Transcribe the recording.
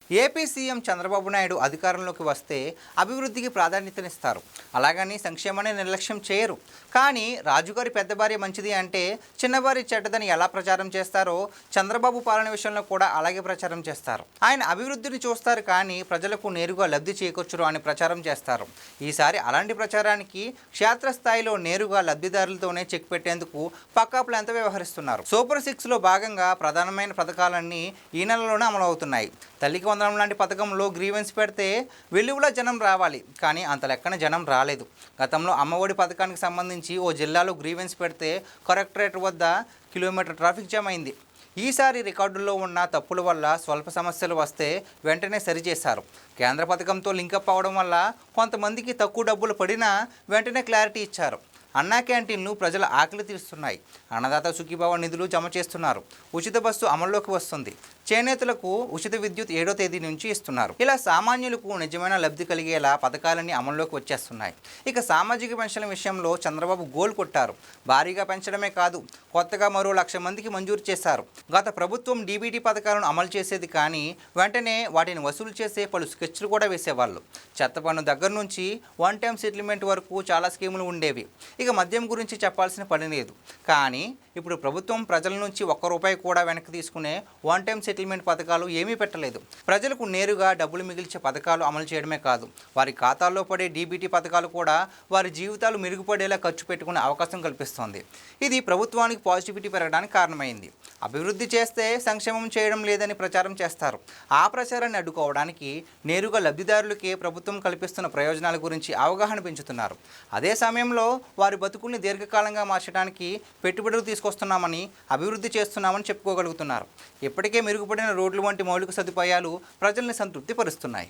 AP CM Chandrababu Naidu అధికారంలోకి వస్తే అభివృద్ధికి ప్రాధాన్యతనిస్తారు. అలాగని సంక్షేమాన్ని నిర్లక్ష్యం చేయరు. కానీ రాజుగారి పెద్ద భార్య మంచిది అంటే చిన్నవారి చెడ్డదని ఎలా ప్రచారం చేస్తారో చంద్రబాబు పాలన విషయంలో కూడా అలాగే ప్రచారం చేస్తారు. ఆయన అభివృద్ధిని చూస్తారు కానీ ప్రజలకు నేరుగా లబ్ధి చేకూర్చరు అని ప్రచారం చేస్తారు. ఈసారి అలాంటి ప్రచారానికి క్షేత్రస్థాయిలో నేరుగా లబ్ధిదారులతోనే చెక్ పెట్టేందుకు పక్కా ప్లాన్తో వ్యవహరిస్తున్నారు. సూపర్ 6లో భాగంగా ప్రధానమైన పథకాలన్నీ ఈ నెలలోనే అమలవుతున్నాయి. తల్లికి వందనం లాంటి పథకంలో గ్రీవెన్స్ పెడితే వెలుగులా జనం రావాలి, కానీ అంత లెక్కన జనం రాలేదు. గతంలో అమ్మఒడి పథకానికి సంబంధించి ఓ జిల్లాలో గ్రీవెన్స్ పెడితే కలెక్టరేట్ వద్ద కిలోమీటర్ ట్రాఫిక్ జామ్ అయింది. ఈసారి రికార్డుల్లో ఉన్న తప్పుల వల్ల స్వల్ప సమస్యలు వస్తే వెంటనే సరిచేశారు. కేంద్ర పథకంతో లింకప్ అవ్వడం వల్ల కొంతమందికి తక్కువ డబ్బులు పడినా వెంటనే క్లారిటీ ఇచ్చారు. అన్నా క్యాంటీన్లు ప్రజల ఆకలి తీరుస్తున్నాయి. అన్నదాత సుఖీభావ నిధులు జమ చేస్తున్నారు. ఉచిత బస్సు అమల్లోకి వస్తుంది. చేనేతలకు ఉచిత విద్యుత్ 7వ తేదీ నుంచి ఇస్తున్నారు. ఇలా సామాన్యులకు నిజమైన లబ్ధి కలిగేలా పథకాలన్నీ అమల్లోకి వచ్చేస్తున్నాయి. ఇక సామాజిక పెన్షన్ల విషయంలో చంద్రబాబు గోల్ కొట్టారు. భారీగా పెంచడమే కాదు, కొత్తగా మరో 1,00,000 మందికి మంజూరు చేశారు. గత ప్రభుత్వం డీబీటీ పథకాలను అమలు చేసేది కానీ వెంటనే వాటిని వసూలు చేసే పలు స్కెచ్లు కూడా వేసేవాళ్ళు. చెత్త పన్ను దగ్గర నుంచి వన్ టైం సెటిల్మెంట్ వరకు చాలా స్కీములు ఉండేవి. ఇక మద్యం గురించి చెప్పాల్సిన పని లేదు. కానీ ఇప్పుడు ప్రభుత్వం ప్రజల నుంచి ₹1 కూడా వెనక్కి తీసుకునే వన్ టైం సెటిల్మెంట్ పథకాలు ఏమీ పెట్టలేదు. ప్రజలకు నేరుగా డబ్బులు మిగిల్చే పథకాలు అమలు చేయడమే కాదు, వారి ఖాతాల్లో పడే డీబీటీ పథకాలు కూడా వారి జీవితాలు మెరుగుపడేలా ఖర్చు పెట్టుకునే అవకాశం కల్పిస్తోంది. ఇది ప్రభుత్వానికి పాజిటివిటీ పెరగడానికి కారణమైంది. అభివృద్ధి చేస్తే సంక్షేమం చేయడం లేదని ప్రచారం చేస్తారు. ఆ ప్రచారాన్ని అడ్డుకోవడానికి నేరుగా లబ్ధిదారులకే ప్రభుత్వం కల్పిస్తున్న ప్రయోజనాల గురించి అవగాహన పెంచుతున్నారు. అదే సమయంలో వారి బతుకుల్ని దీర్ఘకాలంగా మార్చడానికి పెట్టుబడులు తీసుకొస్తున్నామని, అభివృద్ధి చేస్తున్నామని చెప్పుకోగలుగుతున్నారు. ఇప్పటికే మెరుగుపడిన రోడ్లు వంటి మౌలిక సదుపాయాలు ప్రజల్ని సంతృప్తి పరుస్తున్నాయి.